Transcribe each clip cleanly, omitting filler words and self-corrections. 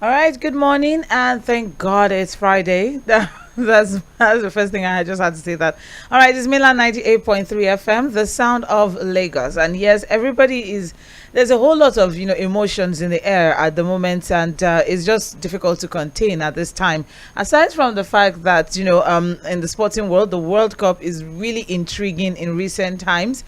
All right, good morning, and thank God it's Friday. That's the first thing I just had to say that. All right, it's Mainland 98.3 FM, the sound of Lagos. And yes, everybody is, there's a whole lot of, emotions in the air at the moment, and it's just difficult to contain at this time. Aside from the fact that, in the sporting world, the World Cup is really intriguing in recent times,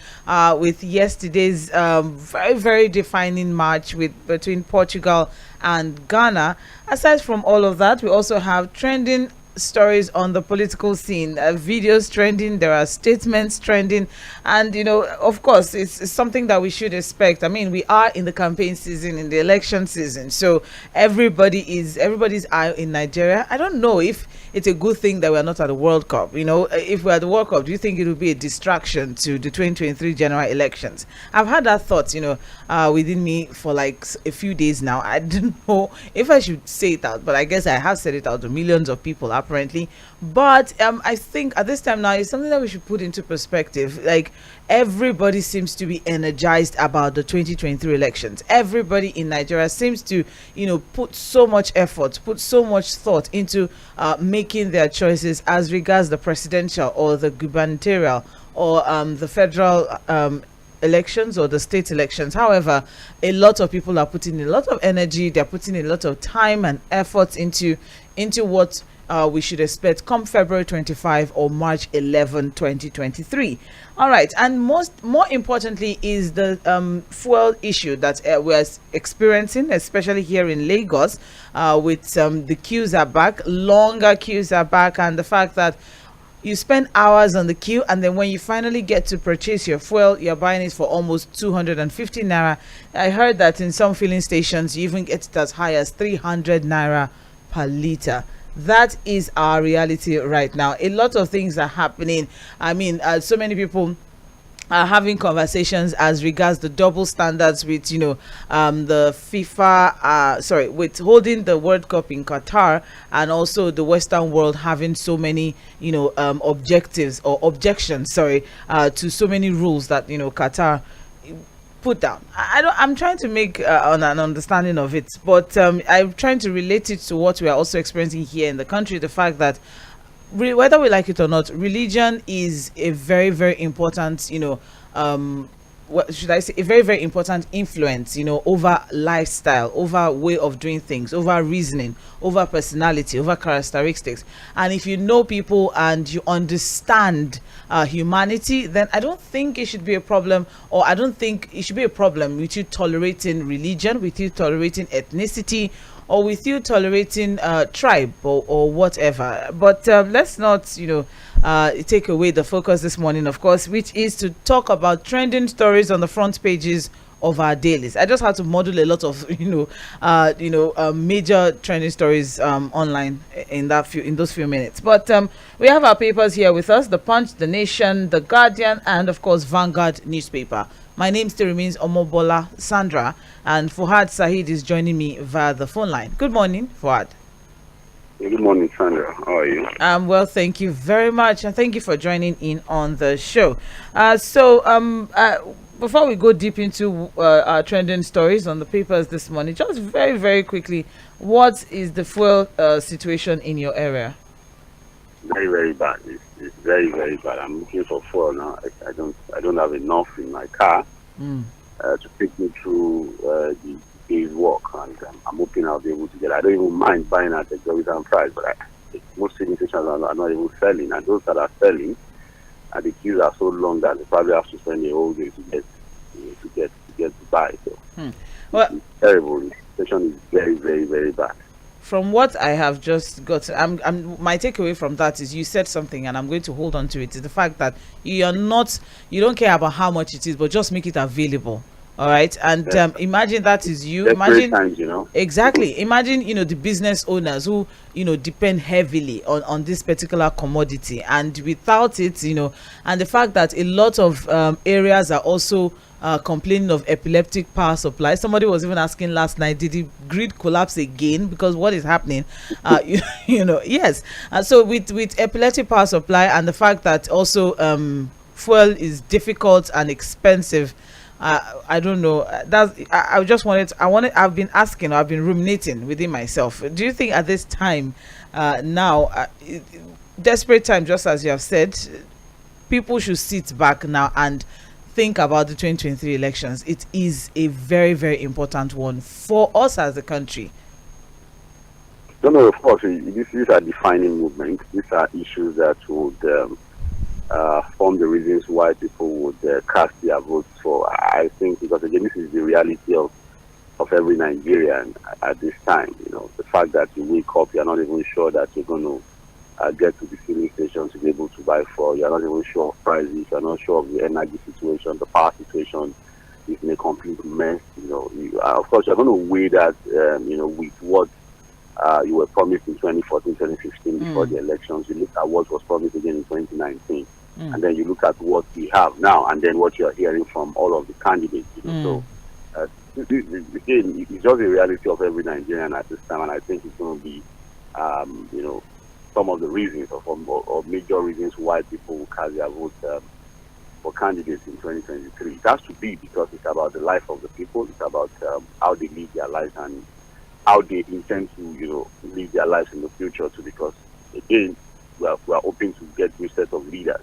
with yesterday's very, very defining match between Portugal and Ghana. Aside from all of that, we also have trending stories on the political scene, videos trending, there are statements trending, and of course it's something that we should expect. I mean, we are in the campaign season, in the election season, so everybody's eye in Nigeria. I don't know if it's a good thing that we're not at the World Cup. If we're at the World Cup, do you think it will be a distraction to the 2023 general elections? I've had that thought within me for like a few days now. I don't know if I should say it out, but I guess I have said it out to millions of people apparently. But I think at this time now, it's something that we should put into perspective. Like, everybody seems to be energized about the 2023 elections. Everybody in Nigeria seems to put so much effort, put so much thought into making their choices as regards the presidential or the gubernatorial or the federal elections or the state elections. However, a lot of people are putting a lot of energy, they're putting a lot of time and effort into what we should expect come February 25 or March 11, 2023. All right, and more importantly is the fuel issue that we're experiencing, especially here in Lagos, with the queues are back, longer queues are back, and the fact that you spend hours on the queue, and then when you finally get to purchase your fuel, you're buying it for almost 250 naira. I heard that in some filling stations, you even get it as high as 300 naira per liter. That is our reality right now. A lot of things are happening. I mean, so many people are having conversations as regards the double standards with the FIFA with holding the World Cup in Qatar, and also the Western world having so many objectives or objections to so many rules that Qatar put down. I'm trying to make an understanding of it, but I'm trying to relate it to what we are also experiencing here in the country. The fact that whether we like it or not, religion is a very, very important, what should I say, a very, very important influence, over lifestyle, over way of doing things, over reasoning, over personality, over characteristics. And if you know people and you understand humanity, then I don't think it should be a problem, or I don't think it should be a problem with you tolerating religion, with you tolerating ethnicity, or with you tolerating tribe or whatever. But let's not take away the focus this morning, of course, which is to talk about trending stories on the front pages of our dailies. I just had to model a lot of major trending stories online in those few minutes. But we have our papers here with us: The Punch, The Nation, The Guardian, and of course Vanguard newspaper. My name still remains Omobola Sandra, and Fuad Sahid is joining me via the phone line. Good morning, Fuad. Good morning, Sandra. How are you? Well, thank you very much, and thank you for joining in on the show. Before we go deep into our trending stories on the papers this morning, just very, very quickly, what is the fuel situation in your area? Very, very bad. It's very, very bad. I'm looking for fuel now. I don't have enough in my car to take me through the day's work, and I'm hoping I'll be able to get. I don't even mind buying at the exorbitant price, but most filling stations are not even selling, and those that are selling, and the queues are so long that they probably have to spend a whole day to get to buy. So well, it's terrible. The situation is very, very, very bad. From what I have just got, my takeaway from that is you said something, and I'm going to hold on to it. Is the fact that you don't care about how much it is, but just make it available. All right, and imagine that is you. Imagine times, exactly. Imagine the business owners who depend heavily on this particular commodity, and without it, and the fact that a lot of areas are also complaining of epileptic power supply. Somebody was even asking last night, did the grid collapse again? Because what is happening? Yes. So with epileptic power supply, and the fact that also fuel is difficult and expensive. I don't know. I just wanted. I've been asking. I've been ruminating within myself. Do you think at this time, now, desperate time, just as you have said, people should sit back now and think about the 2023 elections? It is a very, very important one for us as a country. No, no, of course, these are defining movements. These are issues that would form the reasons why people would cast their votes for. I think because again, this is the reality of every Nigerian at this time. You know, the fact that you wake up, you're not even sure that you're going to get to the filling station to be able to buy for. You're not even sure of prices. You're not sure of the energy situation, the power situation is in a complete mess. You know, of course, you're going to weigh that, with what you were promised in 2014, 2015 before the elections. You look at what was promised again in 2019, and then you look at what we have now, and then what you're hearing from all of the candidates. You know, so again, it's just a reality of every Nigerian at this time, and I think it's going to be, some of the reasons or major reasons why people will cast their vote for candidates in 2023. It has to be because it's about the life of the people. It's about how they live their lives and how they intend to, live their lives in the future too. Because again, we are hoping to get new set of leaders.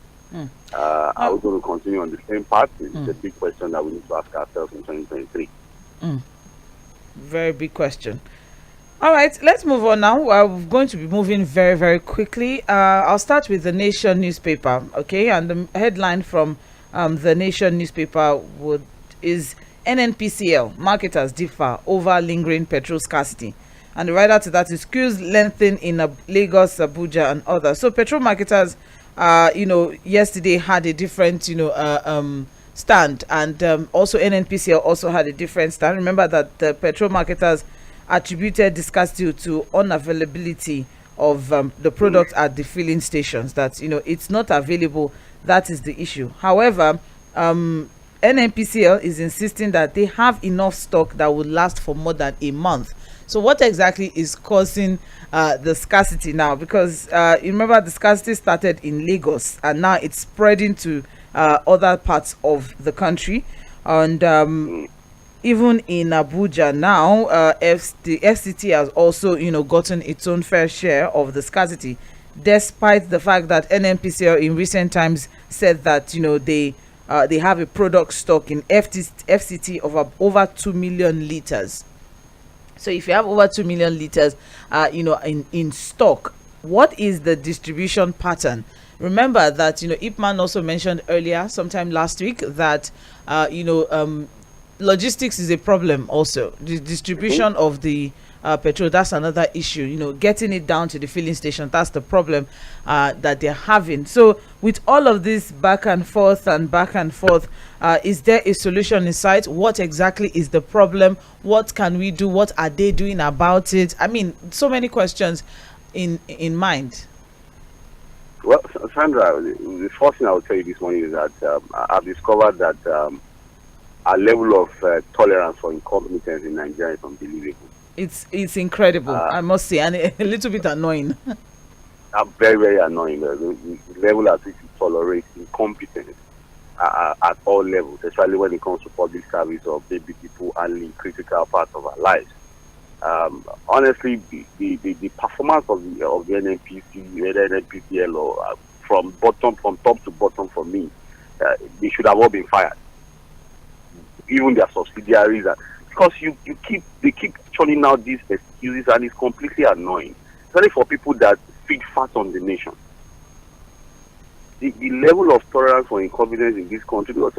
Are we going to continue on the same path? It's a big question that we need to ask ourselves in 2023. Very big question. All right, let's move on now. We're going to be moving very, very quickly. I'll start with the Nation newspaper, okay? And the headline from the Nation newspaper is NNPCL, marketers differ over lingering petrol scarcity. And the writer to that is queues lengthen in Lagos, Abuja, and others. So petrol marketers, yesterday had a different, stand. And also NNPCL also had a different stand. Remember that the petrol marketers attributed the scarcity to unavailability of the product at the filling stations, that it's not available. That is the issue. However, NNPCL is insisting that they have enough stock that will last for more than a month. So what exactly is causing the scarcity now? Because you remember the scarcity started in Lagos and now it's spreading to other parts of the country. And even in Abuja now, the FCT has also, gotten its own fair share of the scarcity, despite the fact that NNPCL in recent times said that, they have a product stock in FCT of over 2 million liters. So if you have over 2 million liters, in stock, what is the distribution pattern? Remember that, Ipman also mentioned earlier, sometime last week, that, logistics is a problem also. The distribution of the petrol, that's another issue. Getting it down to the filling station, that's the problem that they're having. So with all of this back and forth, is there a solution in sight? What exactly is the problem? What can we do? What are they doing about it? I mean, so many questions in mind. Well, Sandra, the first thing I will tell you this morning is that I've discovered that our level of tolerance for incompetence in Nigeria is unbelievable. It's incredible, I must say, and a little bit annoying. Very, very annoying. The level at which we tolerate incompetence at all levels, especially when it comes to public service or maybe people handling critical parts of our lives. Honestly, the performance of the NNPC, whether NNPCL or from top to bottom, for me, they should have all been fired. Even their subsidiaries, because they keep churning out these excuses, and it's completely annoying, especially for people that feed fat on the nation. The level of tolerance for incompetence in this country, because,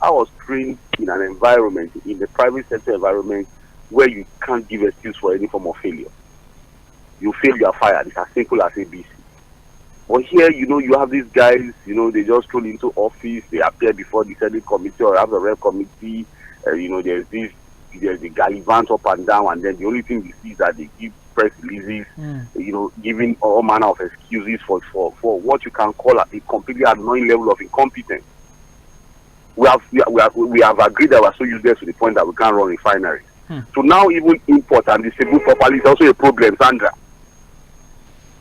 I was trained in an environment, in the private sector environment, where you can't give excuse for any form of failure. You fail, you are fired. It's as simple as ABC. But here, you have these guys, they just roll into office, they appear before the Senate committee or have the rep committee, there's the gallivant up and down, and then the only thing we see is that they give press releases, giving all manner of excuses for what you can call a completely annoying level of incompetence. We have agreed that we're so useless to the point that we can't run refineries. So now even import and distribute properly is also a problem, Sandra.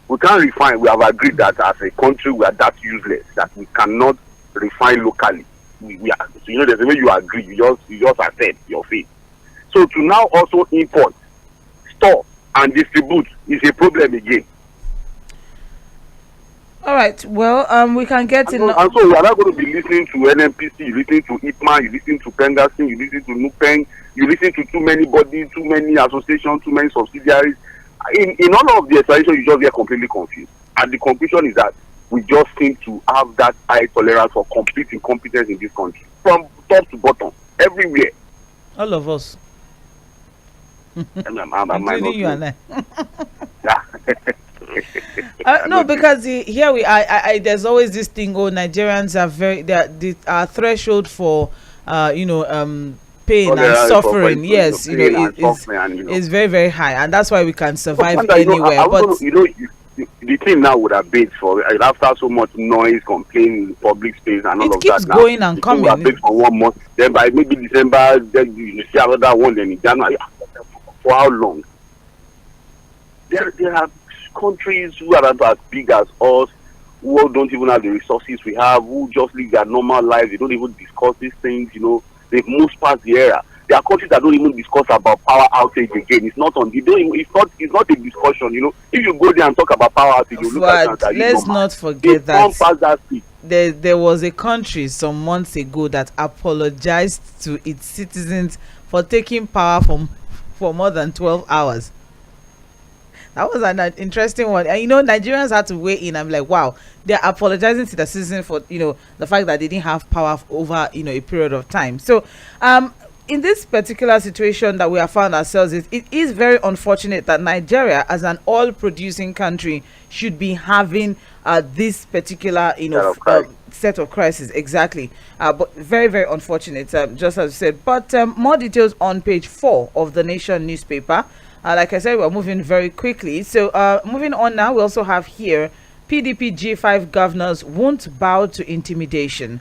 We can't refine. We have agreed that as a country we are that useless that we cannot refine locally. we are. So, there's a way you agree. You just accept your fate. So to now also import, store, and distribute is a problem again. All right. Well, we can get in. And so we are not going to be listening to NNPC, you listen to IPMA, you listen to Penderson, you listen to NUPEN, you listen to too many bodies, too many associations, too many subsidiaries. In all of the explanations, you just get completely confused. And the conclusion is that we just seem to have that high tolerance for complete incompetence in this country, from top to bottom, everywhere. All of us. Including you and I. Yeah. No, because here we are. There's always this thing. Oh, Nigerians are our threshold for, pain and suffering. Yes, is very, very high, and that's why we can survive anywhere. But the thing now would have been for after so much noise, complaint in public space, and all of that. It keeps going and coming. It keeps for 1 month. Then by maybe December, then you see another one. Then in January, for how long? There are countries who are not as big as us, who don't even have the resources we have, who just live their normal lives. They don't even discuss these things. They've moved past the era. There are countries that don't even discuss about power outage again. It's not on the it's not a discussion. If you go there and talk about power outage, you look at that. Let's not forget that that there was a country some months ago that apologized to its citizens for taking power for more than 12 hours. That was an interesting one. And Nigerians had to weigh in. I'm like, wow, they're apologizing to the citizens for the fact that they didn't have power over a period of time. So in this particular situation that we have found ourselves in, it is very unfortunate that Nigeria, as an oil-producing country, should be having this particular set of crises. Exactly. But very, very unfortunate, just as you said. But more details on page 4 of the Nation newspaper. Like I said, we're moving very quickly. So moving on now, we also have here PDP G5 governors won't bow to intimidation.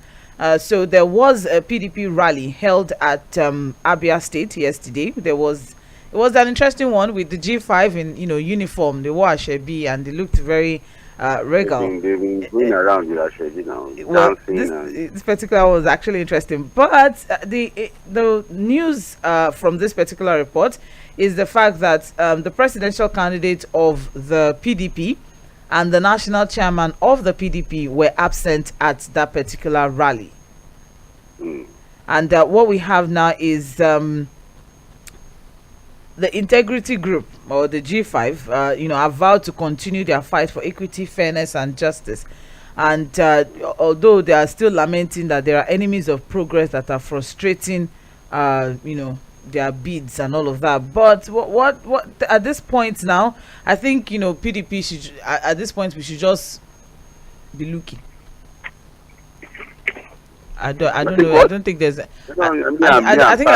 So there was a PDP rally held at Abia State yesterday. It was an interesting one with the G5 in uniform. They wore Ashebi and they looked very regal. They've been going around with Ashebi now, dancing. This particular one was actually interesting. But the news from this particular report is the fact that the presidential candidate of the PDP and the national chairman of the PDP were absent at that particular rally. And what we have now is the Integrity Group, or the G5, have vowed to continue their fight for equity, fairness, and justice. And although they are still lamenting that there are enemies of progress that are frustrating, their bids and all of that, but what at this point now, I think PDP should at this point we should just be looking. I don't know. I don't think there's. I think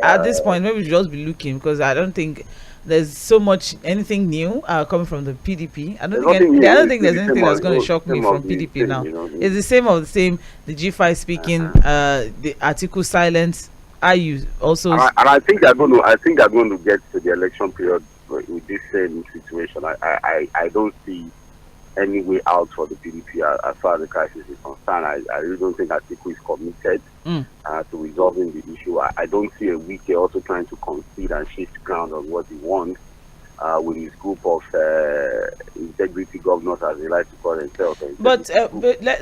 at this point maybe we should just be looking, because I don't think there's so much anything new coming from the PDP. I don't think there's anything that's going to shock me from PDP now. It's the same of the same. The G5 speaking, the article silence. IU also, and I think they're going to get to the election period with this same situation. I don't see any way out for the PDP as far as the crisis is concerned. I really don't think Atiku is committed to resolving the issue. I don't see a Wike also trying to concede and shift ground on what he wants with his group of integrity governors, as they like to call themselves. But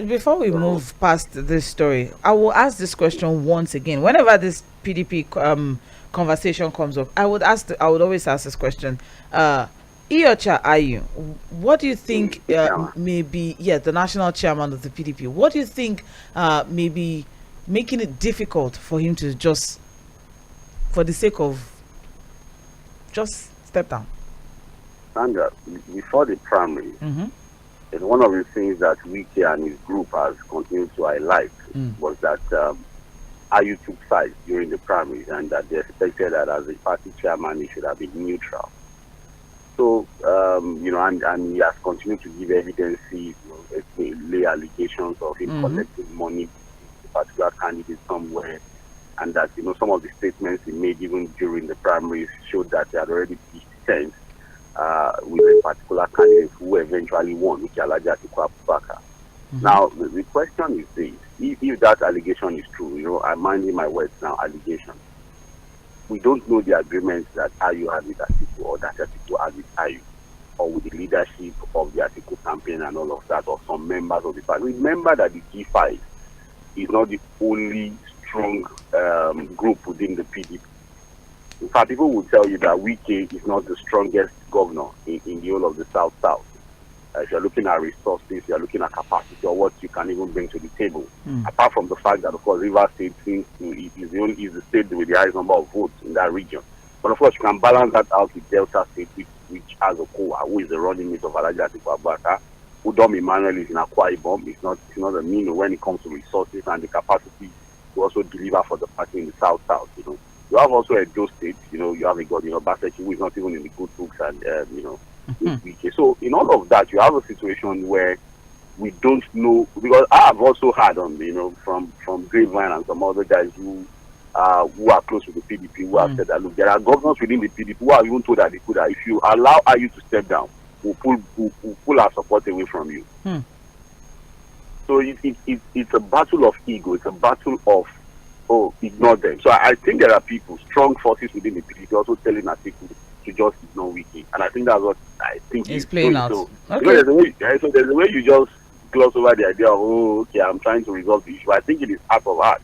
before we move past this story, I will ask this question once again. Whenever this PDP conversation comes up, I would always ask this question. Iyorchia Ayu, what do you think may be the national chairman of the PDP? What do you think may be making it difficult for him to just, for the sake of, just step down? Sandra, before the primary, and one of the things that Wike and his group has continued to highlight was that Ayu took sides during the primaries, and that they expected that as a party chairman he should have been neutral. So, and he has continued to give evidence, lay allegations of him collecting money from a particular candidate somewhere, and that some of the statements he made even during the primaries showed that he had already pitched tents with a particular candidate who eventually won, which is Alhaji Atiku Abubakar. Now, the question is this: if that allegation is true, I'm minding my words now. Allegation. We don't know the agreements that Ayu had with Atiku, or that Atiku had with Ayu, or with the leadership of the Atiku campaign and all of that, or some members of the party. Remember that the G5 is not the only strong group within the PDP. In fact, people will tell you that Wike is not the strongest governor in the whole of the South. If you're looking at resources, you're looking at capacity, or what you can even bring to the table. Apart from the fact that, of course, Rivers State is the state with the highest number of votes in that region. But of course, you can balance that out with Delta State, which has Okowa, who is the running mate of Alhaji Atiku Abubakar. Udom Emmanuel is in Akwa Ibom. It's not a mean when it comes to resources and the capacity to also deliver for the party in the South. You have also a Edo State. You have a god, Baseki, who is not even in the good books, and So in all of that, you have a situation where we don't know, because I have also heard from Grapevine and some other guys who are close to the PDP who have said that, look, there are governors within the PDP who are even told that if you allow Ayu to step down, we'll pull our support away from you. So it's a battle of ego. It's a battle of ignore them. So I think there are people, strong forces within the PDP, also telling Atiku to just ignore Wiki, and I think that's what I think is playing out. So, okay. There's a way you just gloss over the idea of I'm trying to resolve the issue. I think it is heart of heart.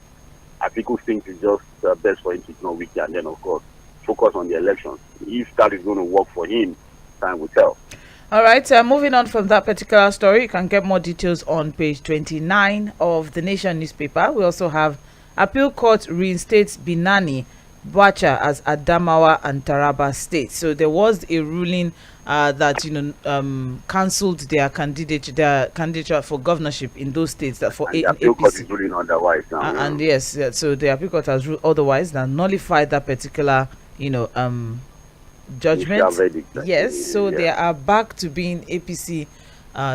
Atiku thinks it's just best for him to ignore Wiki, and then of course focus on the elections. If that is going to work for him, time will tell. All right, moving on from that particular story, you can get more details on page 29 of the Nation newspaper. We also have Appeal Court reinstates Binani Bwacha as Adamawa and Taraba states. So there was a ruling that cancelled their candidature for governorship in those states that for the Appeal Court is ruling otherwise now. And yes, so the Appeal Court has ruled otherwise, that nullified that particular judgment. Yes, so they are back to being APC.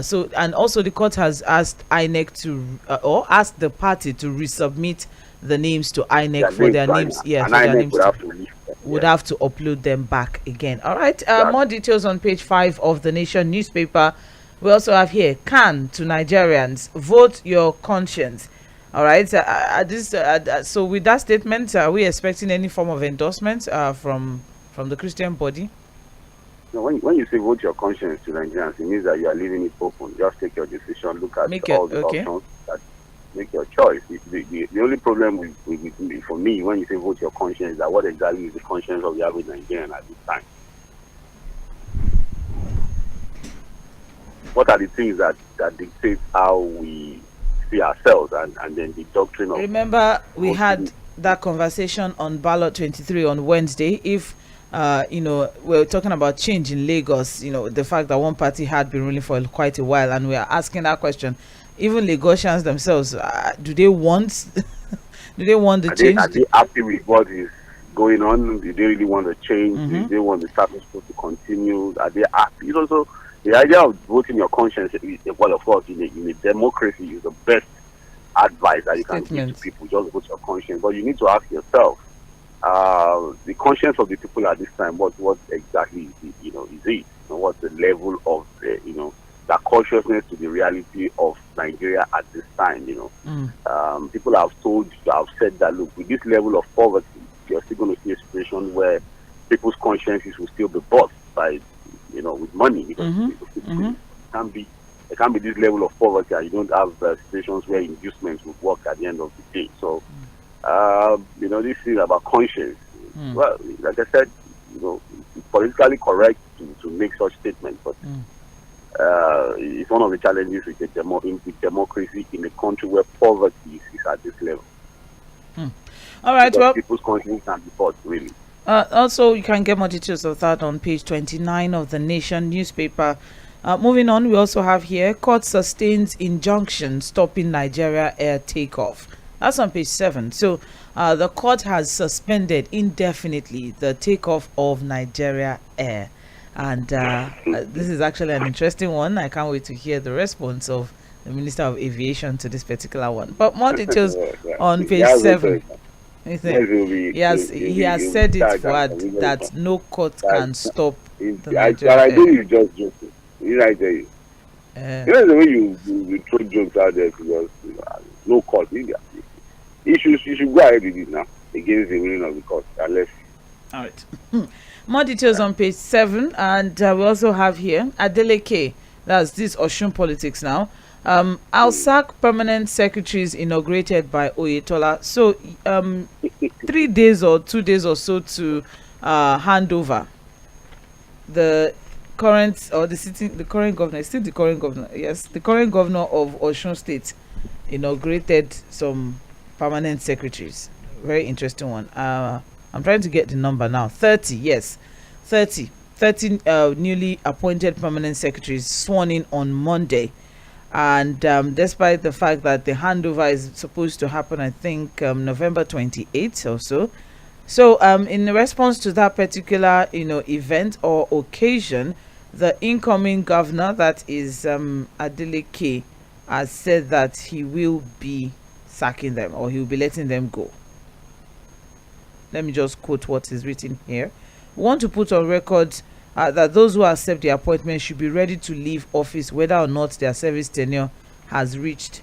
So and also the court has asked INEC to or asked the party to resubmit the names to INEC for their names. Yes, for their names would have to upload them back again. All right. More details on page 5 of the Nation newspaper. We also have here, CAN to Nigerians, vote your conscience. All right. So with that statement, are we expecting any form of endorsement from the Christian body? No, when you say vote your conscience to Nigerians, it means that you are leaving it open. Just take your decision, look at all the options, make your choice. The only problem for me when you say vote your conscience is that what exactly is the conscience of the average Nigerian at this time? What are the things that dictate how we see ourselves and then the doctrine of... Remember, we had that conversation on Ballot 23 on Wednesday. If we're talking about change in Lagos, the fact that one party had been ruling for quite a while, and we are asking that question. Even Lagosians themselves, do they want the change? Are they happy with what is going on? Do they really want to change? Do they want the status quo to continue? Are they happy? It's also the idea of voting your conscience. Well, of course, in a democracy, is the best advice that you can give to people. Just vote your conscience, but you need to ask yourself, the conscience of the people at this time. What exactly is it? What's the level of that consciousness to the reality of Nigeria at this time? People have said that, look, with this level of poverty, you're still going to see a situation where people's consciences will still be bought by with money, because there can't be this level of poverty and you don't have situations where inducements would work at the end of the day. So this is about conscience. Well, like I said, it's politically correct to make such statements, but it's one of the challenges with democracy in a country where poverty is at this level. All right, well, people's conscience can be bought, really. Also, you can get more details of that on page 29 of the Nation newspaper. Moving on, we also have here, court sustains injunction stopping Nigeria air takeoff. That's on page 7. So the court has suspended indefinitely the takeoff of Nigeria air. And this is actually an interesting one. I can't wait to hear the response of the Minister of Aviation to this particular one. But more details on page 7. He has said it that no court can stop the Nigeria air. You just joking. Did I tell you? You know the way you throw jokes out there because no court. You should go ahead with it now against the winning of the court, unless. All right. More details on page 7, and we also have here Adeleke. That's this Oshun politics now. Alsac permanent secretaries inaugurated by Oyetola. So 3 days or 2 days or so to hand over. The current or the current governor is still the current governor. Yes, the current governor of Osun State inaugurated some permanent secretaries. Very interesting one. I'm trying to get the number now. 30, yes, 30 newly appointed permanent secretaries sworn in on Monday. And despite the fact that the handover is supposed to happen, I think November 28th or so. So in response to that particular event or occasion, the incoming governor, that is Adeleke, has said that he will be sacking them, or he will be letting them go. Let me just quote what is written here. We want to put on record that those who accept the appointment should be ready to leave office whether or not their service tenure has reached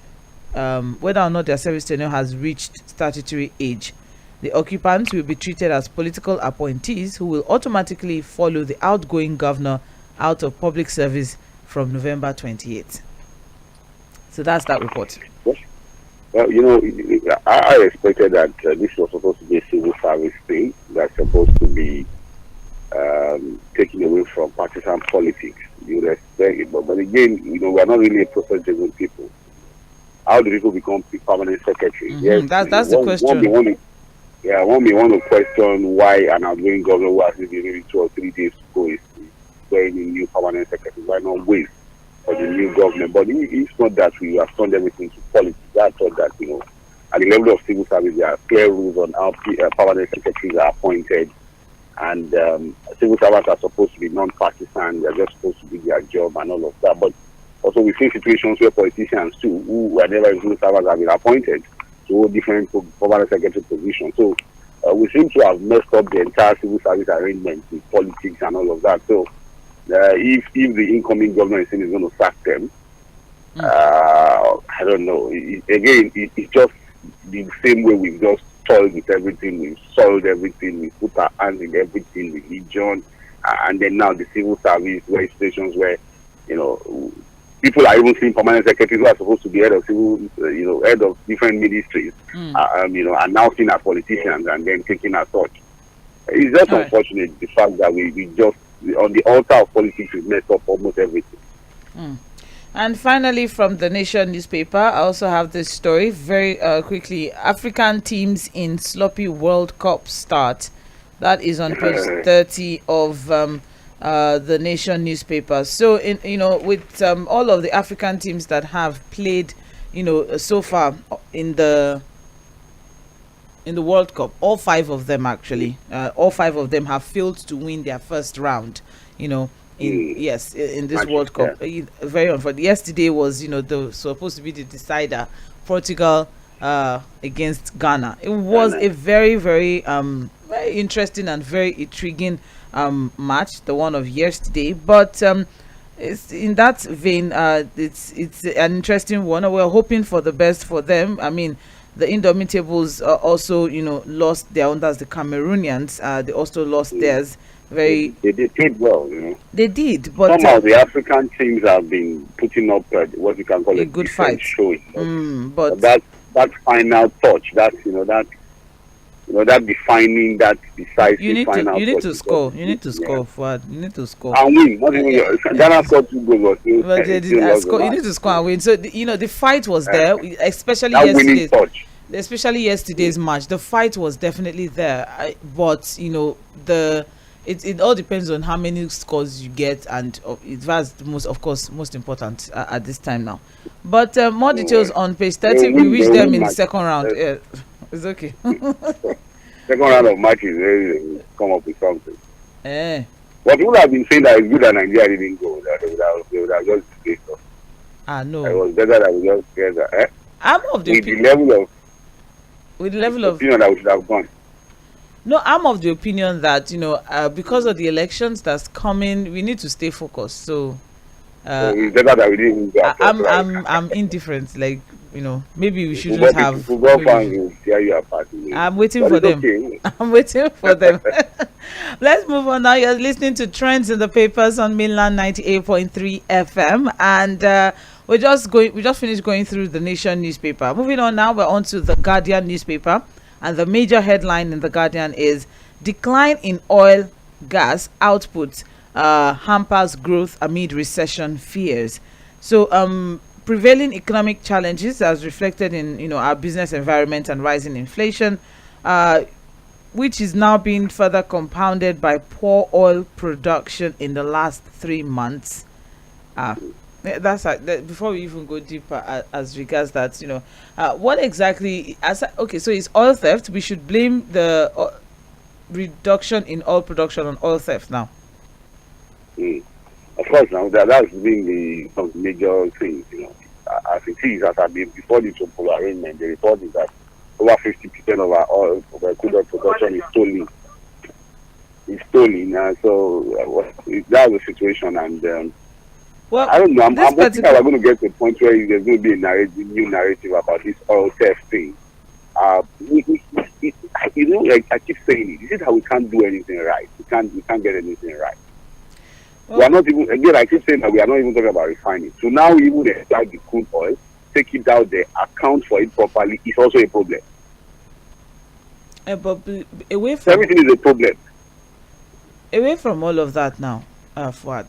statutory age. The occupants will be treated as political appointees who will automatically follow the outgoing governor out of public service from November 28th. So that's that report. Well, I expected that this was supposed to be a civil service thing that's supposed to be taken away from partisan politics. You would expect it, but again, we're not really a process-driven people. How do people become permanent secretary? Yes, that's the question. One may want to question why an outgoing governor who has maybe 2 or 3 days to go is wearing a new permanent secretary. Why not wait for the new government? But it's not that we have turned everything to politics. I thought that, at the level of civil service, there are clear rules on how permanent secretaries are appointed. And civil servants are supposed to be non-partisan. They're just supposed to do their job and all of that. But also we've seen situations where politicians too, who were never civil servants, have been appointed to hold different permanent secretary positions. So we seem to have messed up the entire civil service arrangement with politics and all of that. So if the incoming government is going to sack them, I don't know. It's just the same way we've just toiled with everything, we've soiled everything, we put our hands in everything, religion, and then now the civil service, where stations where people are even seeing permanent secretaries who are supposed to be head of civil, head of different ministries, announcing as politicians and then taking a touch. It's just unfortunate the fact that we just on the altar of politics we messed up almost everything. And finally, from the Nation newspaper, I also have this story very quickly. African teams in sloppy World Cup start. That is on page 30 of the Nation newspaper. So, with all of the African teams that have played, so far in the World Cup, all 5 of them actually, all 5 of them have failed to win their first round. In this World Cup. Very unfortunate. Yesterday was supposed to be the decider, Portugal against Ghana. It was a very very very interesting and very intriguing match, the one of yesterday. But it's in that vein, it's an interesting one. We're hoping for the best for them. I mean, the Indomitables also lost their own. That's the Cameroonians. They also lost theirs. They did well, They did, but somehow the African teams have been putting up what you can call a good fight. Showing, but that final touch, that that defining, that decisive final. You need to score. You need to score, Fuad. You need to score and win. Not even Ghana scored 2 goals. But they did score. You need to score and win. So the fight was there, especially that yesterday. Winning touch. Especially yesterday's match, the fight was definitely there. But it all depends on how many scores you get, and that's the most important at this time now. But more details on page 30. We wish them in the second round. Yeah, it's okay. Second round of matches, they come up with something. But people have been saying that it's good that Nigeria didn't go. That they would have just disgraced us. No. It was better that we just get that. I'm of the with the level of opinion that we should have gone. No, I'm of the opinion that because of the elections that's coming, we need to stay focused. So It's better that we didn't go across, right? I'm indifferent. Like, maybe we shouldn't Football, have. football Maybe we fans should- will tear you apart. I'm waiting But for it's them. okay. I'm waiting for them. Let's move on now. You're listening to Trends in the Papers on Mainland 98.3 FM, and we're just going. We just finished going through the Nation newspaper. Moving on now, we're on to the Guardian newspaper, and the major headline in the Guardian is decline in oil gas output hampers growth amid recession fears. So, prevailing economic challenges as reflected in our business environment and rising inflation, which is now being further compounded by poor oil production in the last 3 months. Before we even go deeper as regards that, what exactly okay, so it's oil theft. We should blame the reduction in oil production on oil theft now. Of course, now that's been some major things, as it is, as I've been before the Trump arrangement, the report is that over 50% of our oil, of our crude oil production is stolen. It's stolen, so that's the situation, and well, I don't know. I'm hoping that we're going to get to a point where there's going to be a new narrative about this oil theft thing. I keep saying it. This is how we can't do anything right. We can't get anything right. We are not even, again, I keep saying that we are not even talking about refining. So now we even extract the crude oil, take it out there, account for it properly, is also a problem. But away from everything is a problem. Away from all of that now, Fuad,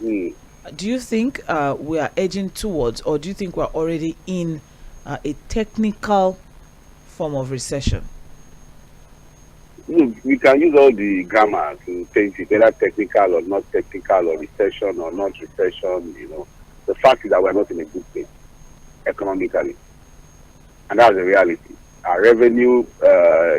do you think we are edging towards, or do you think we're already in a technical form of recession? We can use all the grammar to change it, whether technical or not technical, or recession or not recession. The fact is that we're not in a good place economically, and that's the reality. Our revenue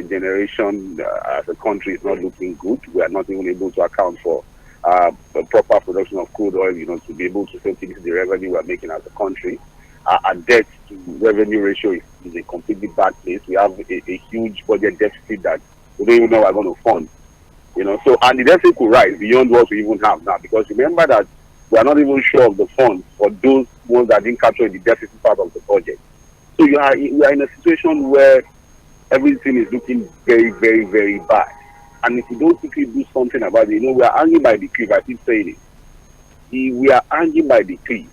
generation as a country is not looking good. We are not even able to account for the proper production of crude oil, to be able to say this is the revenue we're making as a country. Our debt to revenue ratio is a completely bad place. We have a huge budget deficit that we don't even know we're going to fund. So, and the deficit could rise beyond what we even have now, because remember that we are not even sure of the funds for those ones that didn't capture the deficit part of the budget. So we are in a situation where everything is looking very, very, very bad. And if we don't quickly do something about it, we are hanging by the cliff. I keep saying it. We are hanging by the cliff.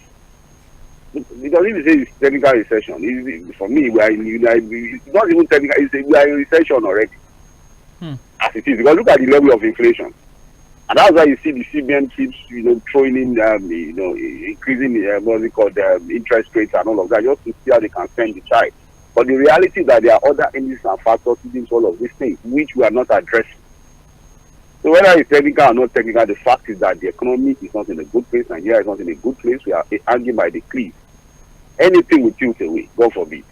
Because if you say it's technical recession, for me, we are it's not even technical. We are in recession already, as it is. Because look at the level of inflation, and that's why you see the CBN keeps, throwing in, increasing what's it called, interest rates and all of that, just to see how they can spend the child. But the reality is that there are other indices and factors into all of these things, which we are not addressing. So whether it's technical or not technical, the fact is that the economy is not in a good place. Nigeria is not in a good place. We are hanging by the cliff. Anything will tilt away. God forbid.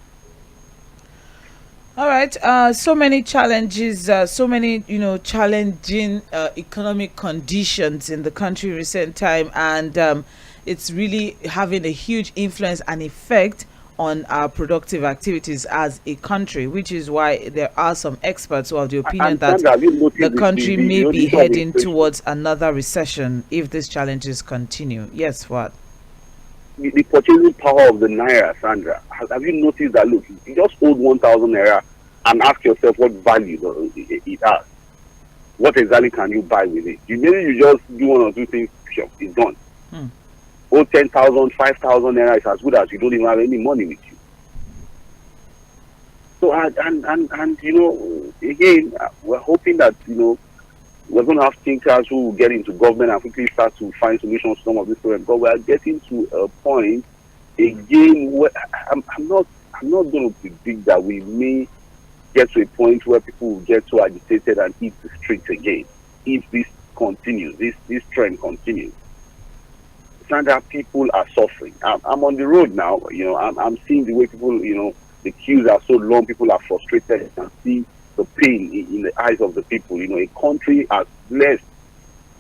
All right. So many challenges, so many, challenging economic conditions in the country recent time, and it's really having a huge influence and effect on our productive activities as a country, which is why there are some experts who have the opinion that the country may be heading towards another recession if these challenges continue. Yes, what? The purchasing power of the naira, Sandra. Have you noticed that? Look, you just hold 1,000 naira and ask yourself what value it has. What exactly can you buy with it? Maybe you just do one or two things, it's gone. 10,000, 5,000 naira is as good as you don't even have any money with you. So and again, we're hoping that we're going to have thinkers who will get into government and quickly start to find solutions to some of this problem. But we are getting to a point again where I'm not going to predict that we may get to a point where people will get so agitated and hit the streets again if this continues, this trend continues. Sandra, people are suffering. I'm on the road now. I'm seeing the way people, the queues are so long. People are frustrated. You can see the pain in the eyes of the people. A country as blessed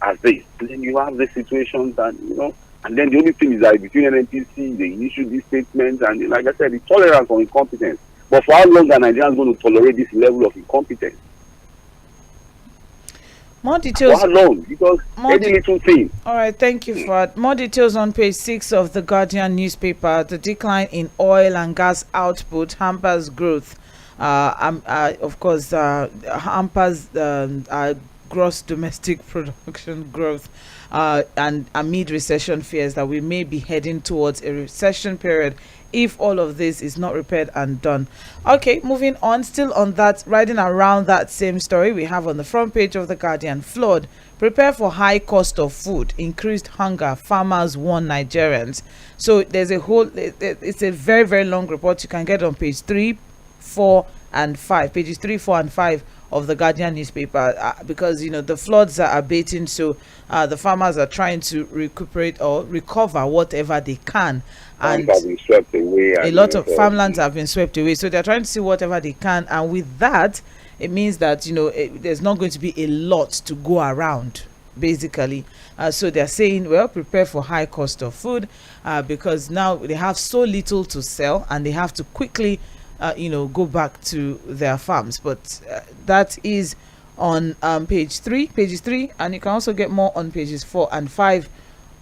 as this, and then you have the situations that and then the only thing is that between NNPC, they issue these statements, and like I said, the tolerance of incompetence. But for how long are Nigerians going to tolerate this level of incompetence? More details. For how long? Because any little thing. All right, thank you for that. More details on page 6 of the Guardian newspaper. The decline in oil and gas output hampers growth. Of course, hampers gross domestic production growth, and amid recession fears that we may be heading towards a recession period if all of this is not repaired and done. Okay, moving on, still on that, riding around that same story, we have on the front page of the Guardian: flood, prepare for high cost of food, increased hunger, farmers warn Nigerians. So there's a whole, it's a very, very long report. You can get on page 3, 4 and 5, pages 3, 4 and 5 of the Guardian newspaper, because the floods are abating, so the farmers are trying to recuperate or recover whatever they can, and have been swept away, a lot of farmlands have been swept away, so they're trying to see whatever they can, and with that it means that there's not going to be a lot to go around, basically. So they're saying, well, prepare for high cost of food, because now they have so little to sell and they have to quickly go back to their farms. But that is on pages 3, and you can also get more on pages 4 and 5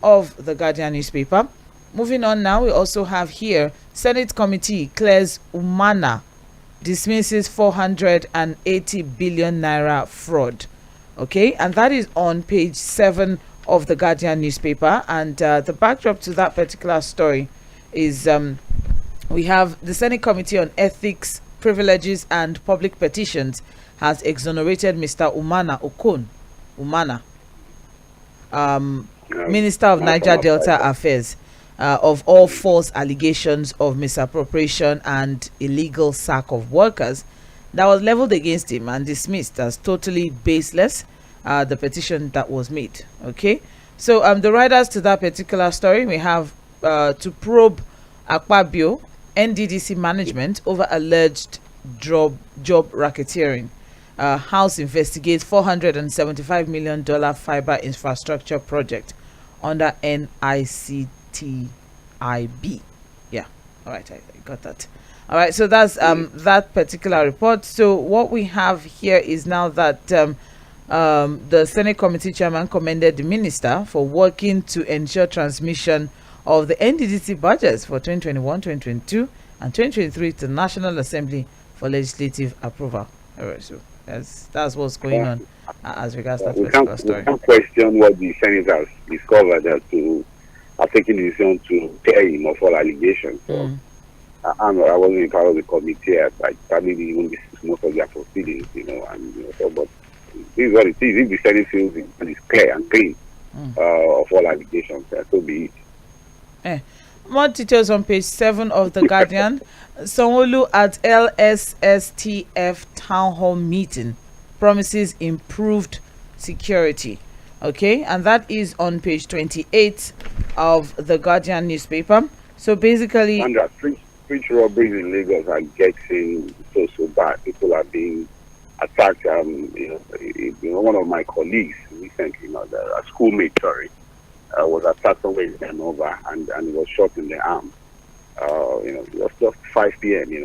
of the Guardian newspaper. Moving on now, we also have here: Senate committee clears Umana, dismisses 480 billion naira fraud. Okay, and that is on page 7 of the Guardian newspaper. And the backdrop to that particular story is we have the Senate Committee on Ethics, Privileges and Public Petitions has exonerated Mr. Umana, Minister of Niger Delta Affairs, of all false allegations of misappropriation and illegal sack of workers that was leveled against him, and dismissed as totally baseless, the petition that was made. Okay, so the writers to that particular story, we have to probe Akpabio, NDDC management over alleged job racketeering. House investigates $475 million fiber infrastructure project under NICTIB. Yeah, all right, I got that. All right, so that's that particular report. So what we have here is now that the Senate Committee chairman commended the minister for working to ensure transmission of the NDDC budgets for 2021, 2022 and 2023 to the National Assembly for legislative approval. All right, so that's what's going on as regards that particular story. We can't question what the Senate has discovered, that to have taken the decision to clear him of all allegations. So I wasn't part of the committee. I probably didn't even listen to most of their proceedings, so, but this is what it is. If the Senate feels it is clear and clean of all allegations, so be it. More details on page 7 of the Guardian. Sanwo-Olu at LSSTF town hall meeting promises improved security. Okay, and that is on page 28 of the Guardian newspaper. So basically, and street robberies in Lagos are getting so bad. People are being attacked. One of my colleagues recently, a schoolmate, was attacked somewhere in Hanover and was shot in the arm. It was just 5 p.m. He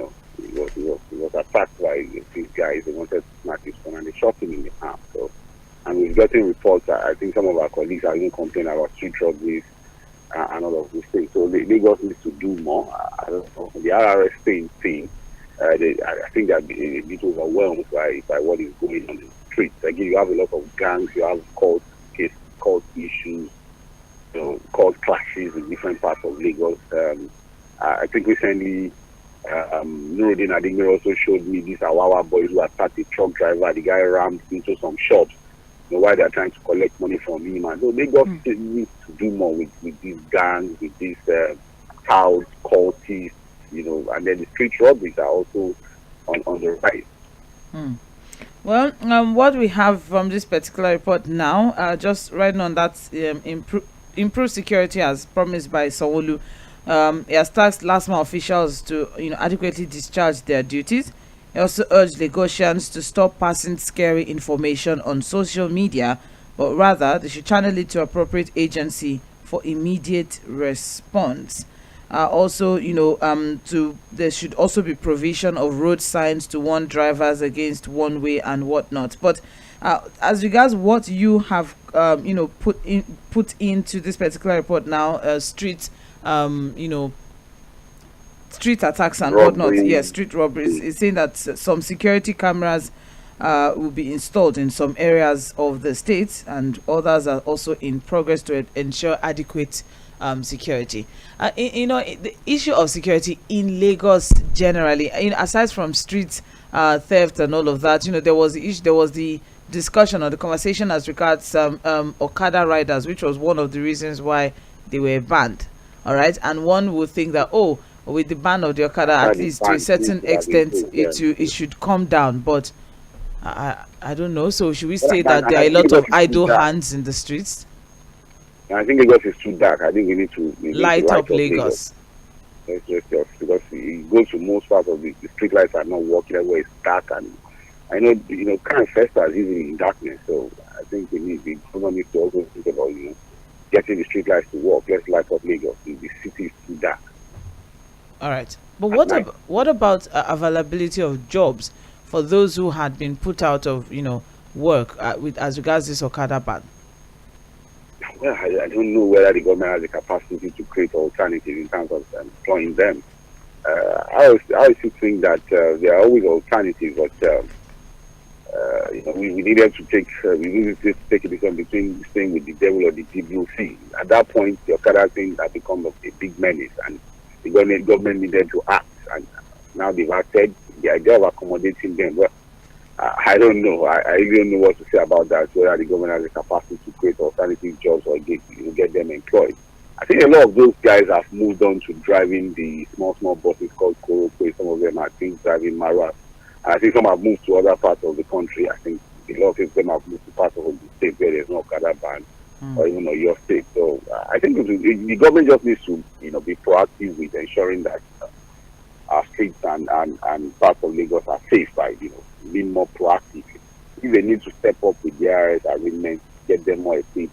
was attacked by these guys. They wanted to snatch his phone and they shot him in the arm. So, and we've gotten reports. I think some of our colleagues are even complaining about street robberies and all of these things. So Lagos needs to do more. I don't know. The RRS thing. I think they're a bit overwhelmed by what is going on in the streets. Again, you have a lot of gangs. You have court issues. Court clashes in different parts of Lagos. I think recently, Nuruddin Adingir also showed me these Awawa boys who attacked a truck driver. The guy rammed into some shops, while they're trying to collect money from him. And so Lagos needs to do more with these gangs, with these house cultists, and then the street robberies are also on the rise. Well, what we have from this particular report now, just writing on that, improved security as promised by Sanwo-Olu. He has tasked LASTMA officials to adequately discharge their duties. He also urged Lagosians to stop passing scary information on social media, but rather they should channel it to appropriate agency for immediate response. There should also be provision of road signs to warn drivers against one way and whatnot. But As regards what you have, put into this particular report now, street attacks and whatnot. Robbery. Yes, street robberies. It's saying that some security cameras will be installed in some areas of the state, and others are also in progress to ensure adequate security. The issue of security in Lagos generally, aside from street theft and all of that, there was the discussion or the conversation as regards some Okada riders, which was one of the reasons why they were banned. All right, and one would think that, with the ban of the Okada, at least to a certain extent, it should come down. But I don't know. So should we say that there are a lot of idle hands in the streets? I think Lagos is too dark. I think we need to light up Lagos. Yes, because it goes to most parts of the street lights are not working. Everywhere it's dark, and I know crime festers usually in darkness. So I think the government needs to also think about getting the street lights to work. Let's light up Lagos. The city is too dark. All right, but what about availability of jobs for those who had been put out of work with as regards this Okada ban? Well, I don't know whether the government has the capacity to create alternatives in terms of employing them. I always think that there are always alternatives, but we needed to take a decision between staying with the devil or the deep blue sea. At that point, the Okada thing had become a big menace, and the government needed to act. And now they've acted. The idea of accommodating them, well, I don't know. I really don't know what to say about that. Whether the government has the capacity to create alternative jobs or get them employed. I think a lot of those guys have moved on to driving the small buses called Korokwe. Some of them are driving Maras. I think some have moved to other parts of the country. I think a lot of them have moved to parts of the state where there's no Okada ban, or even your state. So I think the government just needs to be proactive with ensuring that our streets and parts of Lagos are safe by being more proactive. If they need to step up with the IRS arrangements, get them more equipped,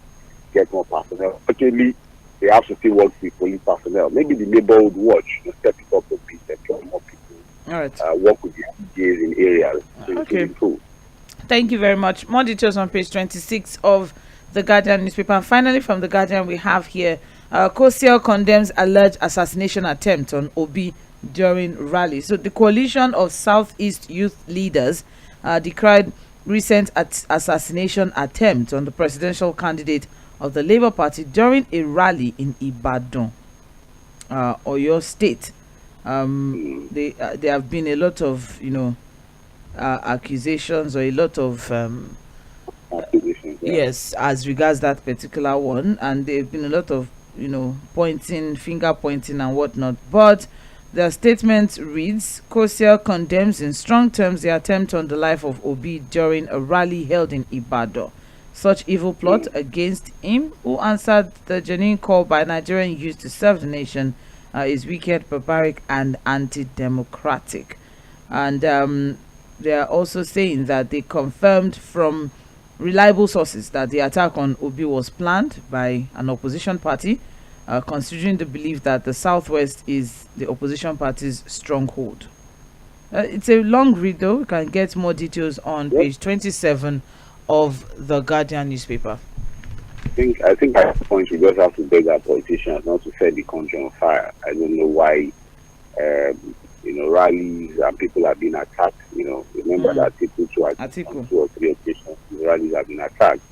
get more personnel. Actually, they have to still work with police personnel. Maybe the neighborhood watch, step it up a bit, employ more people. All right. Work with the DJs in areas. Okay. Thank you very much. More details on page 26 of the Guardian newspaper. And finally, from the Guardian, we have here, Kosiel condemns alleged assassination attempt on Obi during rally. So the coalition of Southeast youth leaders decried recent assassination attempt on the presidential candidate of the Labour Party during a rally in Ibadan, Oyo State. There have been a lot of accusations or a lot of yes, as regards that particular one, and there have been a lot of finger pointing and whatnot. But their statement reads, Kosiel condemns in strong terms the attempt on the life of Obi during a rally held in Ibadan. Such evil plot against him, who answered the genuine call by Nigerian youth to serve the nation, is wicked, barbaric, and anti-democratic. And they are also saying that they confirmed from reliable sources that the attack on Obi was planned by an opposition party, considering the belief that the Southwest is the opposition party's stronghold. It's a long read, though. We can get more details on page 27 of the Guardian newspaper. I think at this point we just have to beg our politicians not to set the country on fire. I don't know why rallies and people have been attacked. Remember that people on 2 or 3 occasions rallies have been attacked.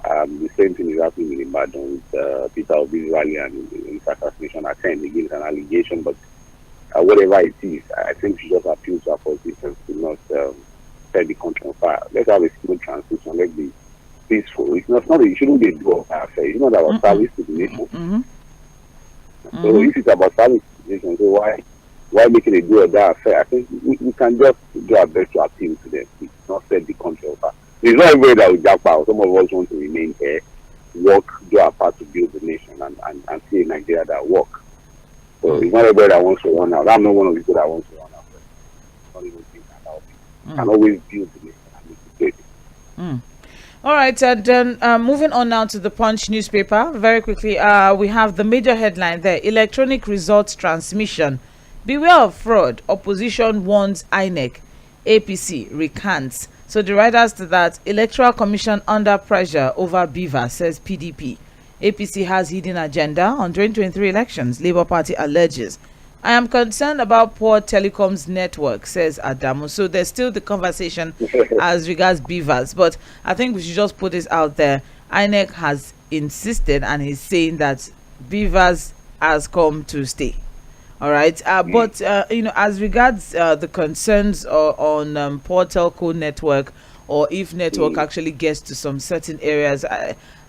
The same thing is happening in Ibadan with Peter Obi's rally and his assassination attempt against an allegation. But whatever it is, I think we should just appeal to our politicians to not set the country on fire. Let's have a smooth transition. Let's be peaceful. It shouldn't be a do or die affair. It's not about service to the nation. So if it's about service to the nation, so why make it a do or die affair? I think we can just do our best to appeal to them. It's not set the country on fire. It's not everybody that will jump out. Some of us want to remain here, work, do our part to build the nation and see a Nigeria that work. So it's not everybody that wants to run out. I'm not one of the people that wants to run out. Not even think about it. Can always build the nation and make it great. All right, and then moving on now to the Punch newspaper. Very quickly, we have the major headline there: electronic results transmission. Beware of fraud. Opposition warns INEC. APC recants So the writers to that, Electoral Commission under pressure over Beaver, says PDP. APC has hidden agenda on 2023 elections, Labour Party alleges. I am concerned about poor telecoms network, says Adamu. So there's still the conversation as regards Beavers, but I think we should just put this out there. INEC has insisted and is saying that Beavers has come to stay. All right, but as regards the concerns on poor telco network, or if network actually gets to some certain areas,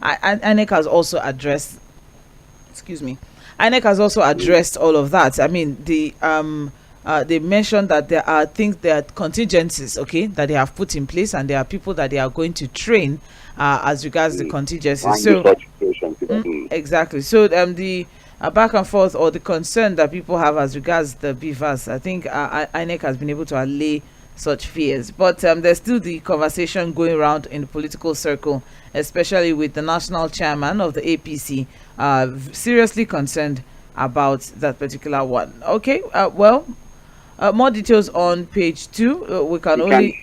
INEC has also addressed. Excuse me. INEC has also addressed all of that. I mean, they mentioned that there are contingencies, okay, that they have put in place, and there are people that they are going to train as regards the contingencies. So exactly. So the back and forth, or the concern that people have as regards the Beavers, I think INEC has been able to allay such fears. But there's still the conversation going around in the political circle, especially with the national chairman of the APC seriously concerned about that particular one. Okay, more details on page 2. We can only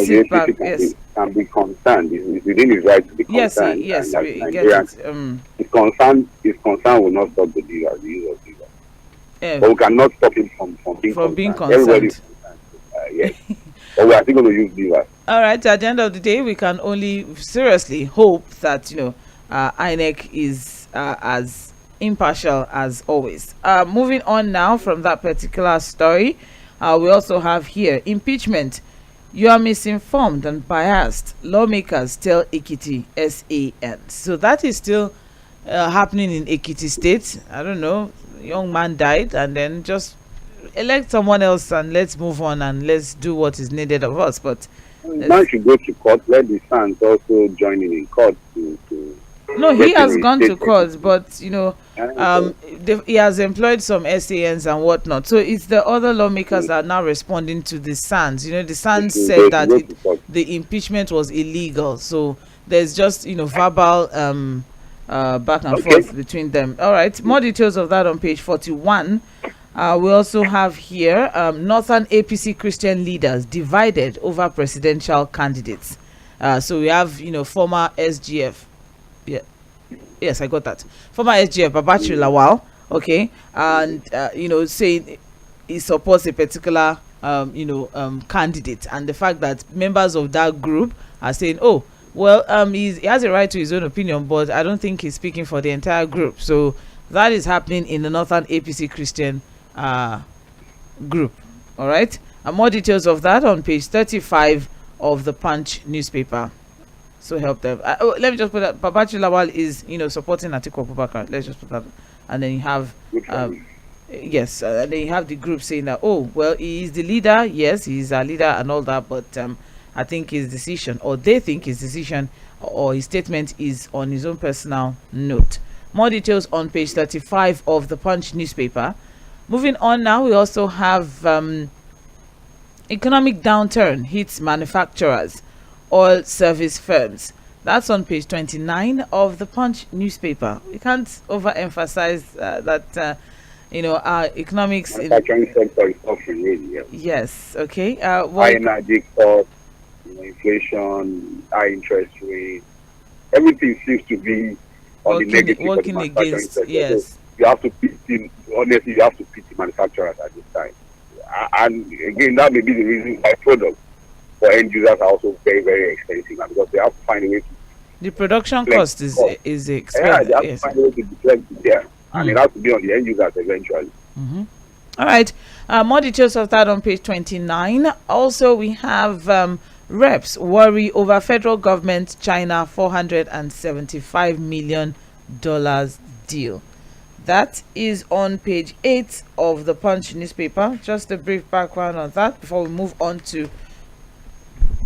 sit back. Yes, can be concerned. It's within his right to be concerned. Yes, we get it. His concern will not stop the use of Beaver. But we cannot stop him from being concerned. Everybody's concerned. Yes. But we are still going to use Beaver. All right. At the end of the day, we can only seriously hope that INEC is as impartial as always. Moving on now from that particular story, we also have here impeachment. You are misinformed and biased, lawmakers tell Ekiti SAN. So that is still happening in Ekiti State. I don't know, young man died, and then just elect someone else and let's move on and let's do what is needed of us. But now should go to court. Let the sons also join in court to no, he has gone to court, but he has employed some SANs and whatnot. So it's the other lawmakers that are now responding to the SANs. The SANs said that the impeachment was illegal. So there's just verbal back and forth between them. All right, more details of that on page 41. We also have here Northern APC Christian leaders divided over presidential candidates. So we have former SGF. Yeah, yes, I got that. Former SGF Babachir Lawal, okay, and saying he supports a particular candidate, and the fact that members of that group are saying, oh, well, he has a right to his own opinion, but I don't think he's speaking for the entire group. So that is happening in the Northern APC Christian group. All right, and more details of that on page 35 of the Punch newspaper. So help them. Let me just put that Babachir Lawal is supporting Atiku Abubakar. Let's just put that, and then you have yes, and then you have the group saying that, oh, well, he is the leader. Yes, he's a leader and all that, but I think his decision, or they think his decision, or his statement is on his own personal note. More details on page 35 of the Punch newspaper. Moving on now, we also have economic downturn hits manufacturers, oil service firms. That's on page 29 of the Punch newspaper. We can't overemphasize that our economics manufacturing sector is suffering really. Yes. Okay. High energy costs, inflation, high interest rates, everything seems to be on the negative. Working against. Sector. Yes. So you have to pity. Honestly, you have to pity manufacturers at this time. And again, that may be the reason why products for end users are also very, very expensive, because they have to find a way to. The production cost is expensive. Yeah, they have to find a way to deflect it there, and it has to be on the end users eventually. All right, more details of that on page 29. Also, we have reps worry over federal government China $475 million deal. That is on page 8 of the Punch newspaper. Just a brief background on that before we move on to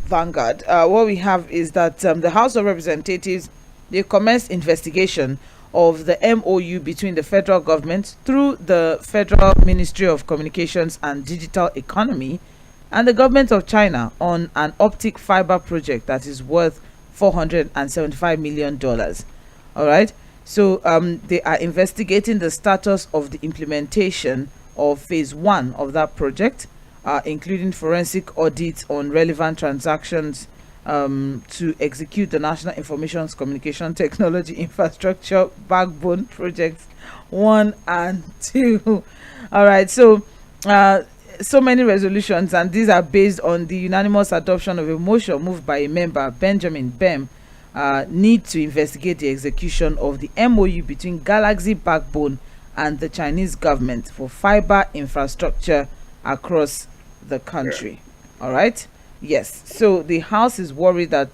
Vanguard. What we have is that the House of Representatives, they commenced investigation of the MOU between the federal government through the Federal Ministry of Communications and Digital Economy and the government of China on an optic fiber project that is worth $475 million. All right. So they are investigating the status of the implementation of phase 1 of that project, including forensic audits on relevant transactions, to execute the National Information Communication Technology Infrastructure Backbone Projects 1 and 2. All right, so many resolutions, and these are based on the unanimous adoption of a motion moved by a member, Benjamin Bem, need to investigate the execution of the MOU between Galaxy Backbone and the Chinese government for fiber infrastructure across the country. All right. Yes. So the House is worried that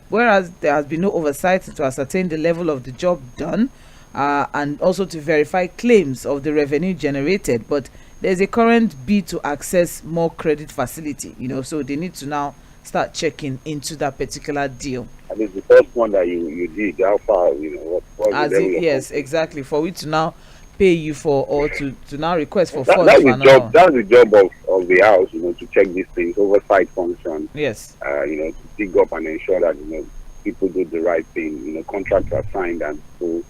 whereas there has been no oversight to ascertain the level of the job done, and also to verify claims of the revenue generated, but there's a current bid to access more credit facility. So they need to now start checking into that particular deal. And it's the first one that you did. How far? What yes, exactly. For we to now pay you for, or to now request for funds. That's the job of the House, to check these things, oversight function. Yes. To dig up and ensure that people do the right thing. Contracts are signed and so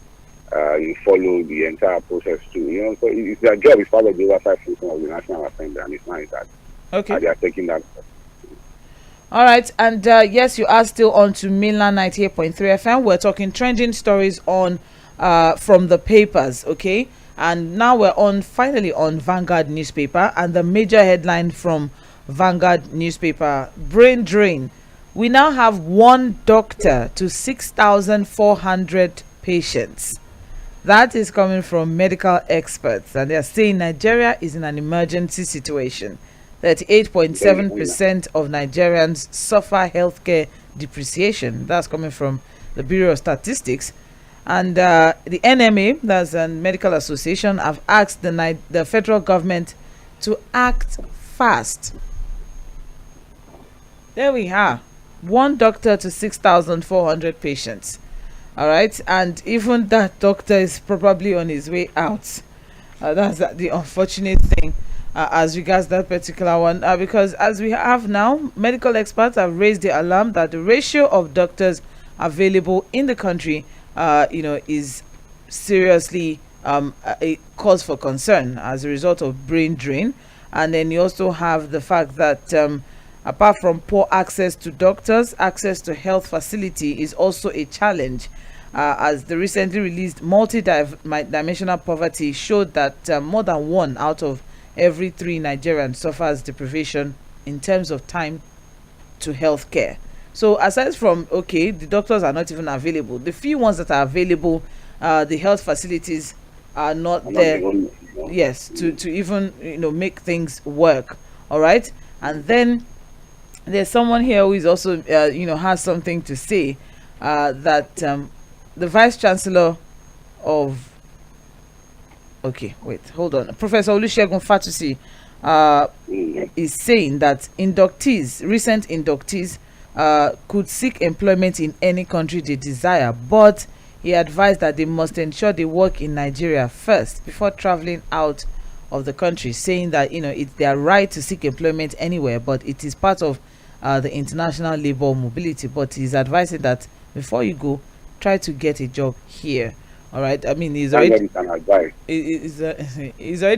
you follow the entire process too. So it's their job. It's part of the oversight function of the National Assembly, and it's nice that they are taking that. All right, and yes, you are still on to Mainland 98.3 FM. We're talking trending stories on from the papers, okay? And now we're finally on Vanguard newspaper, and the major headline from Vanguard newspaper: brain drain. We now have 1 doctor to 6,400 patients. That is coming from medical experts, and they are saying Nigeria is in an emergency situation. 38.7% of Nigerians suffer healthcare depreciation. That's coming from the Bureau of Statistics. And the NMA, that's a medical association, have asked the federal government to act fast. There we are. 1 doctor to 6,400 patients. All right. And even that doctor is probably on his way out. That's the unfortunate thing as regards that particular one. Because as we have now, medical experts have raised the alarm that the ratio of doctors available in the country is seriously a cause for concern as a result of brain drain. And then you also have the fact that apart from poor access to doctors, access to health facility is also a challenge, as the recently released multi-dimensional poverty showed that more than 1 out of every 3 Nigerians suffers deprivation in terms of time to health care. So aside from, the doctors are not even available, the few ones that are available, the health facilities are not there, yes, to even make things work. All right. And then there's someone here who is also has something to say, that the Vice Chancellor of Professor Olusegun Fatusi is saying that recent inductees could seek employment in any country they desire, but he advised that they must ensure they work in Nigeria first before traveling out of the country, saying that it's their right to seek employment anywhere, but it is part of the international labor mobility. But he's advising that before you go, try to get a job here. All right. I mean, he's already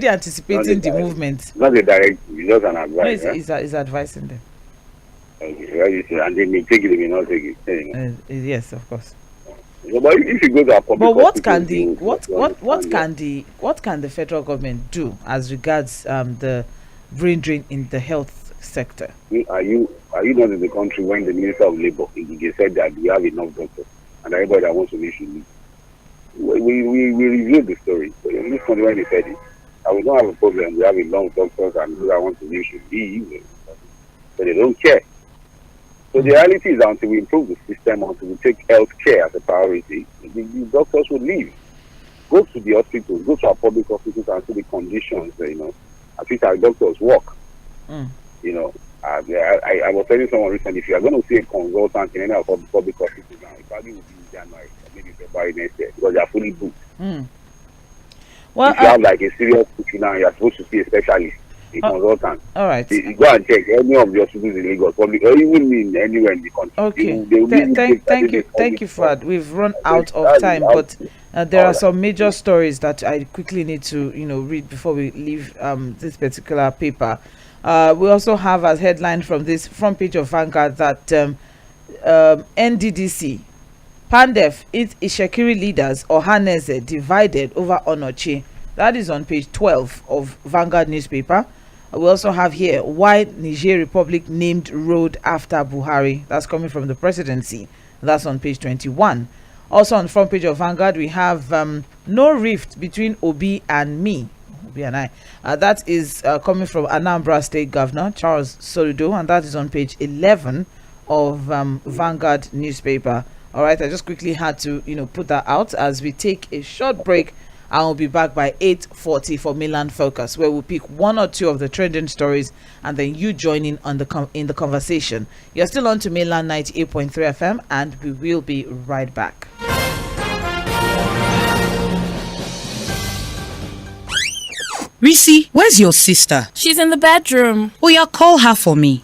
anticipating the movement. Not a direct, it's just an advice. No, he's advising them. Okay, and they may take it, they may not take it. Yes, of course. So, but if you go to a public, but what can the federal government do as regards the brain drain in the health sector? Are you not in the country when the Minister of Labour said that we have enough doctors and everybody that wants to leave should leave? We reviewed the story. So in this country, when they said it, we don't have a problem. We have enough doctors and those that want to leave should leave, but they don't care. So the reality is, until we improve the system, until we take health care as a priority, the doctors will leave. Go to the hospitals, go to our public hospitals and see the conditions, at which our doctors work. I was telling someone recently, if you are going to see a consultant in any of our public hospitals now, it probably will be in January, maybe February next year, because they are fully booked. Well, if you have like a serious issue now, you are supposed to see a specialist. Consultant. All right. You go and check any of the hospitals in Lagos, or even in anywhere in the country. Okay. Thank you, Fred. We've run out of time, but there are some major stories that I quickly need to read before we leave this particular paper. We also have as headline from this front page of Vanguard that NDDC, Pandef, its Ishekiri leaders or Haneze divided over Onochi. That is on page 12 of Vanguard newspaper. We also have here why Niger Republic named road after Buhari. That's coming from the presidency. That's on page 21. Also on the front page of Vanguard, we have no rift between Obi and me. Obi and I. That is coming from Anambra State Governor Charles Soludo, and that is on page 11 of Vanguard newspaper. All right, I just quickly had to put that out as we take a short break. I will be back by 8:40 for Mainland Focus, where we'll pick one or two of the trending stories and then you join in on in the conversation. You're still on to Mainland 98.3 FM, and we will be right back. Risi, where's your sister? She's in the bedroom. Oh yeah, call her for me.